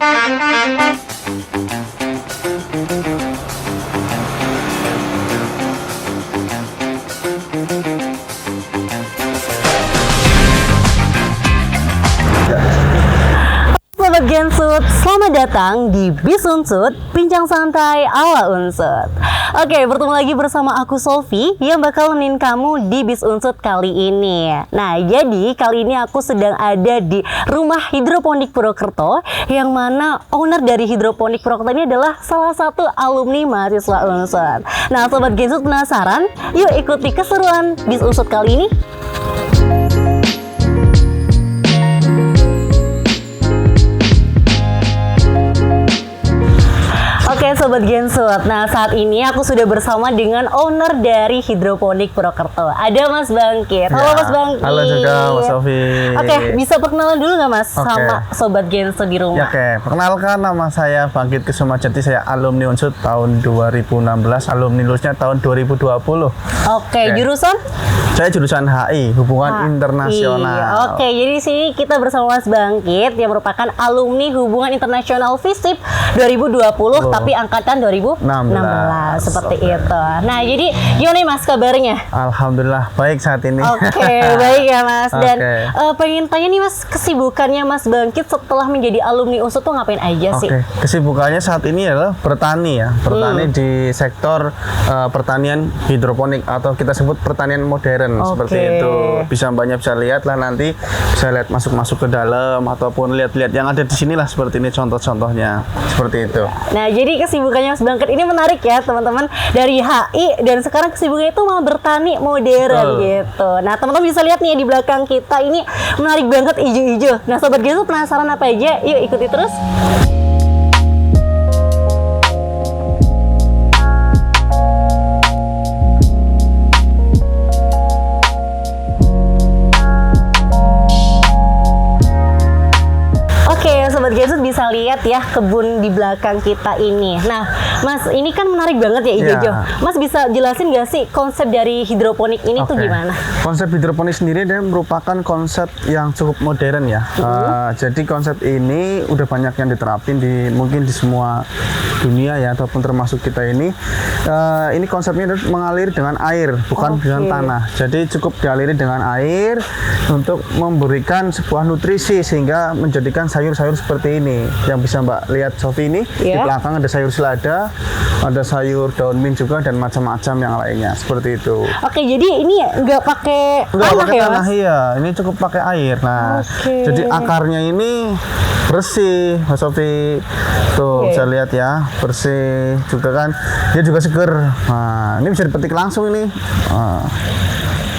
Sobat Gensut, selamat datang di Bis Unsut, bincang santai ala Unsut. Oke, bertemu lagi bersama aku Sofi yang bakal nemenin kamu di Bis Unsut kali ini. Nah, jadi kali ini aku sedang ada di rumah hidroponik Purwokerto, yang mana owner dari hidroponik Purwokerto ini adalah salah satu alumni mahasiswa Unsut. Nah, Sobat Gensut penasaran? Yuk ikuti keseruan Bis Unsut kali ini. Oke Sobat Gensut, nah saat ini aku sudah bersama dengan owner dari hidroponik Purwokerto. Ada Mas Bangkit. Halo Mas Bangkit. Halo juga Mas Sofi. Oke, bisa perkenalan dulu nggak Mas sama Sobat Gensut di rumah? Ya, oke, perkenalkan nama saya Bangkit Kusuma Jati, saya alumni Unsut tahun 2016, alumni lulusnya tahun 2020. Oke, jurusan? Saya jurusan HI, Hubungan Internasional. Oke, jadi di sini kita bersama Mas Bangkit yang merupakan alumni Hubungan Internasional FISIP 2020, tapi angkatan 2016 seperti itu. Nah, jadi gimana nih Mas kabarnya? Alhamdulillah baik saat ini. Oke, baik ya Mas. Dan pengen tanya nih Mas, kesibukannya Mas Bangkit setelah menjadi alumni Unsut tuh ngapain aja sih? Oke, kesibukannya saat ini adalah bertani ya. Bertani di sektor pertanian hidroponik atau kita sebut pertanian modern seperti itu. Bisa bisa lihat lah nanti, bisa lihat masuk ke dalam ataupun lihat-lihat yang ada di sini lah, seperti ini contoh-contohnya. Seperti itu. Nah, jadi kesibukannya Mas Bangkit ini menarik ya teman-teman, dari HI dan sekarang kesibukannya itu mau bertani modern gitu. Nah, teman-teman bisa lihat nih di belakang kita ini menarik banget, hijau-hijau. Nah, Sobat Gensut penasaran apa aja? Yuk ikuti terus. Sobat Gensut bisa lihat ya kebun di belakang kita ini. Nah, Mas, ini kan menarik banget ya hijau-hijau. Mas bisa jelasin nggak sih konsep dari hidroponik ini tuh gimana? Konsep hidroponik sendiri dia merupakan konsep yang cukup modern ya. Jadi konsep ini udah banyak yang diterapin mungkin di semua dunia ya, ataupun termasuk kita ini. Ini konsepnya mengalir dengan air, bukan dengan tanah. Jadi cukup dialiri dengan air untuk memberikan sebuah nutrisi sehingga menjadikan sayur-sayur seperti ini yang bisa Mbak lihat Sofi ini. Di belakang ada sayur selada, ada sayur daun mint juga, dan macam-macam yang lainnya seperti itu. Oke, jadi ini nggak pakai tanah ya, iya, ini cukup pakai air. Nah, jadi akarnya ini bersih Mas Sofi, tuh bisa lihat ya, bersih juga kan, dia juga seger. Nah, ini bisa dipetik langsung ini.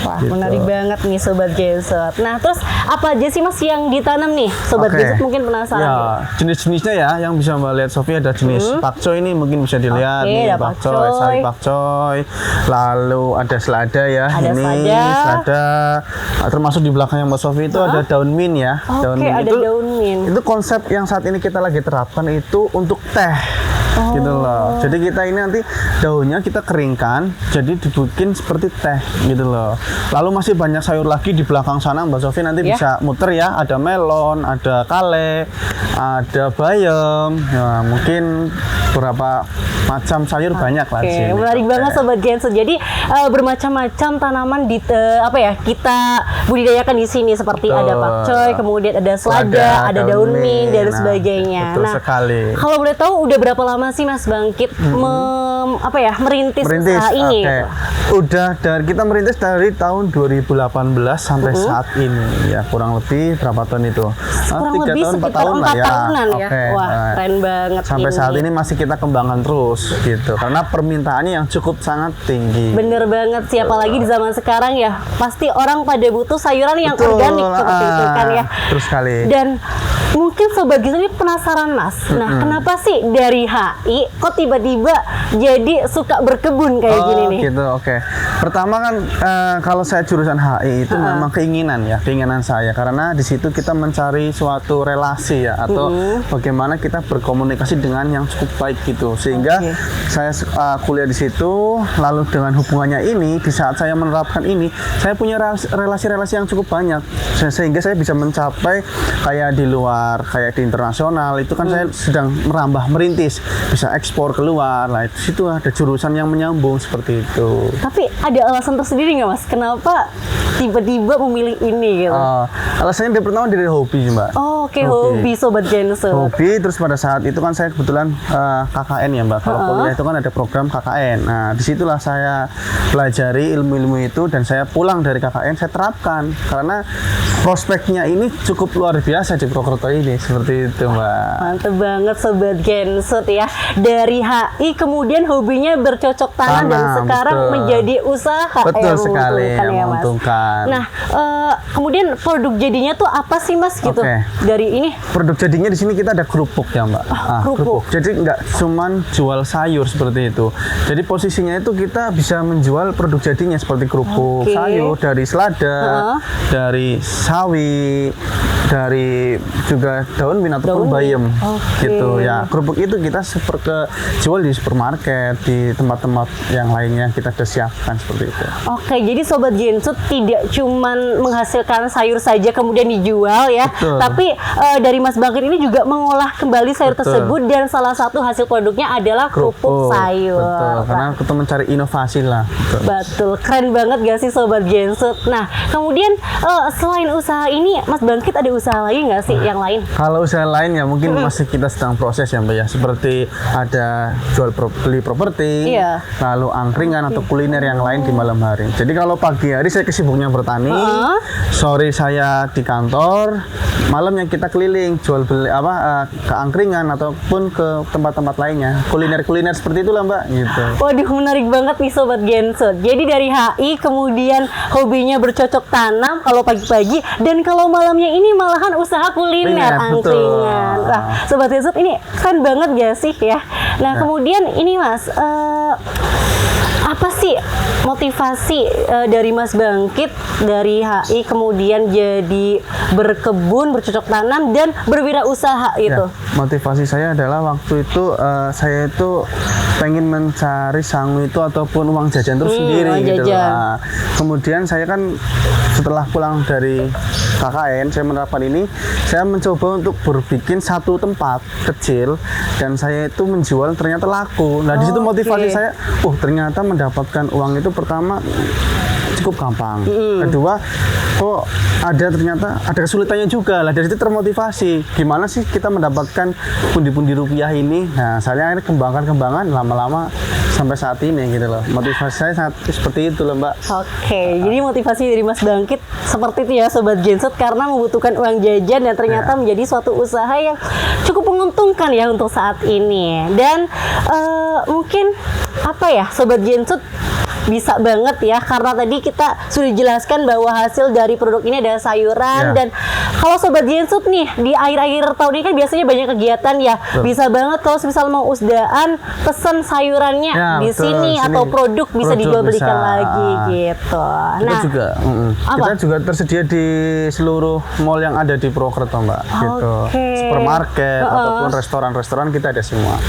Wah, menarik banget nih Sobat Gensut. Nah, terus apa aja sih Mas yang ditanam nih? Sobat Gensut mungkin penasaran. Ya, jenis-jenisnya ya, yang bisa Mbak lihat Sofi ada jenis pakcoy ini, mungkin bisa dilihat nih, pakcoy, sari pakcoy. Lalu ada selada ya, ini selada. Termasuk di belakangnya Mbak Sofi itu ada daun mint ya. Daun mint ada daun mint. Itu konsep yang saat ini kita lagi terapkan itu untuk teh. Gitu loh. Jadi kita ini nanti daunnya kita keringkan, jadi dibikin seperti teh gitu loh. Lalu masih banyak sayur lagi di belakang sana Mbak Sofi, nanti bisa muter ya. Ada melon, ada kale, ada bayam. Ya, mungkin beberapa macam sayur banyak lah di sini. Menarik banget Sobat Gensut. Jadi bermacam-macam tanaman kita budidayakan di sini, seperti ada pakcoy, kemudian ada selada, ada daun mint dan sebagainya. Betul sekali. Kalau boleh tahu udah berapa lama sih Mas Bangkit merintis usaha ini? Kita merintis dari tahun 2018 sampai saat ini ya, kurang lebih berapa tahun itu? Kurang lebih sekitar 4 tahunan ya. Wah, keren banget. Sampai saat ini masih kita kembangkan terus gitu, karena permintaannya yang cukup sangat tinggi. Bener banget sih, apalagi di zaman sekarang ya, pasti orang pada butuh sayuran yang organik seperti itu kan ya. Terus sekali. Dan mungkin Sobat Gensut ini penasaran Mas. Nah, kenapa sih dari HI kok tiba-tiba jadi suka berkebun kayak gini nih? Gitu, Pertama kan kalau saya jurusan HI itu memang keinginan saya, karena di situ kita mencari suatu relasi ya, atau bagaimana kita berkomunikasi dengan yang cukup baik gitu, sehingga Saya kuliah di situ, lalu dengan hubungannya ini, di saat saya menerapkan ini, saya punya relasi-relasi yang cukup banyak, sehingga saya bisa mencapai kayak di luar, kayak di internasional. Itu kan saya sedang merambah, merintis, bisa ekspor keluar. Lah, itu situ ada jurusan yang menyambung seperti itu. Tapi ada alasan tersendiri nggak Mas? Kenapa tiba-tiba memilih ini gitu? Alasannya yang pertama dari hobi, Mbak. Oh, oke, hobi Sobat Gensut. Hobi, terus pada saat itu kan saya kebetulan KKN ya, Mbak. Kalau kuliah itu kan ada program KKN. Nah, disitulah saya pelajari ilmu-ilmu itu dan saya pulang dari KKN saya terapkan karena prospeknya ini cukup luar biasa di Purwokerto ini, seperti itu, Mbak. Mantep banget Sobat Gensut ya. Dari HI kemudian hobinya bercocok tanam dan sekarang menjadi usaha. Betul sekali, ya, Mas. menguntungkan. Nah, kemudian produk jadinya tuh apa sih Mas gitu? Dari ini produk jadinya di sini kita ada kerupuk ya, Mbak. Kerupuk. Jadi nggak cuman jual sayur seperti itu. Jadi posisinya itu kita bisa menjual produk jadinya seperti kerupuk sayur dari selada, dari sawi, dari juga daun bin ataupun bayam gitu ya. Kerupuk itu kita jual di supermarket, di tempat-tempat yang lainnya kita sudah siapkan seperti itu. Oke, jadi Sobat Gensut tidak cuman menghasilkan sayur saja kemudian dijual ya, tapi dari Mas Bangkit ini juga mengolah kembali sayur tersebut dan salah satu hasil produknya adalah kerupuk sayur. Betul, karena kita mencari inovasi lah. Betul, keren banget gak sih Sobat Gensut? Nah, kemudian selain usaha ini, Mas Bangkit ada usaha lagi nggak sih yang lain? Kalau usaha lain ya mungkin masih kita sedang proses ya, Mbak ya. Seperti ada beli properti, lalu angkringan atau kuliner yang lain di malam hari. Jadi kalau pagi hari saya kesibuknya bertani, sore saya di kantor, malamnya kita keliling jual beli ke angkringan ataupun ke tempat-tempat lainnya. Kuliner seperti itulah, Mbak, gitu. Waduh, menarik banget nih Sobat Gensut. Jadi dari HI kemudian hobinya bercocok tanam kalau pagi-pagi, dan kalau malamnya ini malahan usaha kuliner angkringan. Wah, Sobat Gensut ini keren banget gak sih ya? Nah, kemudian ini Mas, apa sih motivasi dari Mas Bangkit dari HI kemudian jadi berkebun, bercocok tanam dan berwirausaha itu? Motivasi saya adalah waktu itu saya itu pengen mencari sangu itu ataupun uang jajan terus sendiri gitu loh. Nah, kemudian saya kan setelah pulang dari KKN saya menerapkan ini, saya mencoba untuk berbikin satu tempat kecil dan saya itu menjual, ternyata laku. Nah, di situ motivasi saya, ternyata mendapatkan uang itu pertama cukup gampang. Kedua, kok ternyata ada kesulitannya juga lah. Dari situ termotivasi. Gimana sih kita mendapatkan pundi-pundi rupiah ini? Nah, saya akhirnya kembangkan lama-lama sampai saat ini gitu loh. Motivasi saya sangat seperti itu loh, Mbak. Oke, jadi motivasi dari Mas Bangkit seperti itu ya Sobat Gensut, karena membutuhkan uang jajan dan ternyata menjadi suatu usaha yang cukup menguntungkan ya untuk saat ini. Dan mungkin Sobat Gensut bisa banget ya, karena tadi kita sudah jelaskan bahwa hasil dari produk ini adalah sayuran. Dan kalau Sobat Gensut nih di akhir-akhir tahun ini kan biasanya banyak kegiatan ya. Bisa banget kalau misal mau usdaan pesen sayurannya di sini atau produk bisa dijual belikan lagi gitu. Kita juga kita juga tersedia di seluruh mall yang ada di Purwokerto, Mbak. Gitu. Supermarket ataupun restoran-restoran kita ada semua.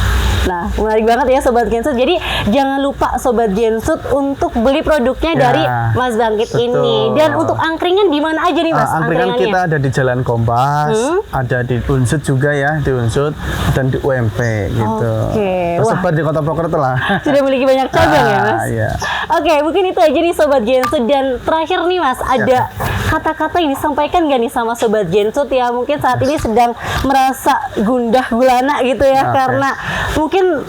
Nah, menarik banget ya Sobat Gensut. Jadi jangan lupa Sobat Gensut untuk beli produknya dari Mas Bangkit ini. Dan untuk angkringan di mana aja nih Mas? Angkringan kita ada di Jalan Kompas, ada di Unsut juga ya, di Unsut dan di UMP gitu. Tersebar di Kota Purwokerto lah. Sudah memiliki banyak cabang ya Mas? Oke, mungkin itu aja nih Sobat Gensut. Dan terakhir nih Mas, ada kata-kata yang disampaikan gak nih sama Sobat Gensut ya mungkin saat ini sedang merasa gundah gulana gitu ya, karena mungkin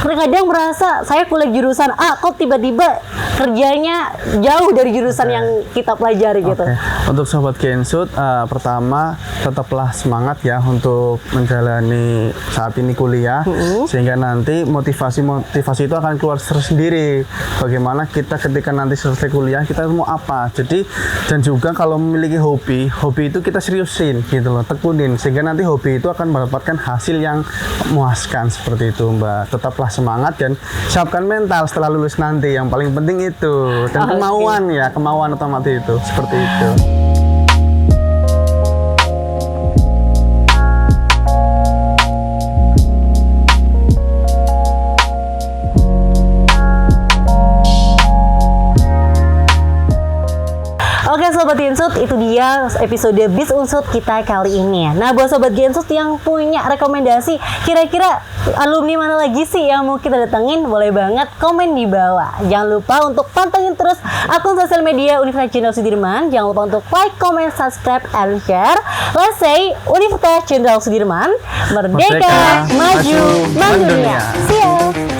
kadang merasa saya kuliah jurusan A kok tiba-tiba kerjanya jauh dari jurusan yang kita pelajari gitu. Untuk Sobat Gensut, pertama tetaplah semangat ya untuk menjalani saat ini kuliah, sehingga nanti motivasi itu akan keluar sendiri. Bagaimana kita ketika nanti selesai kuliah kita mau apa. Jadi dan juga kalau memiliki hobi itu kita seriusin gitu loh, tekunin, sehingga nanti hobi itu akan mendapatkan hasil yang memuaskan seperti itu, Mbak. Tetaplah semangat dan siapkan mental setelah lulus nanti, yang paling penting itu, dan kemauan otomatis itu seperti itu. Sobat Gensut, itu dia episode Bis Unsut kita kali ini. Nah, buat Sobat Gensut yang punya rekomendasi, kira-kira alumni mana lagi sih yang mau kita datengin, boleh banget komen di bawah. Jangan lupa untuk pantengin terus akun sosial media Universitas Jenderal Sudirman. Jangan lupa untuk like, comment, subscribe, and share. Let's say Universitas Jenderal Sudirman, Merdeka, Maju, Bank Dunia. See ya!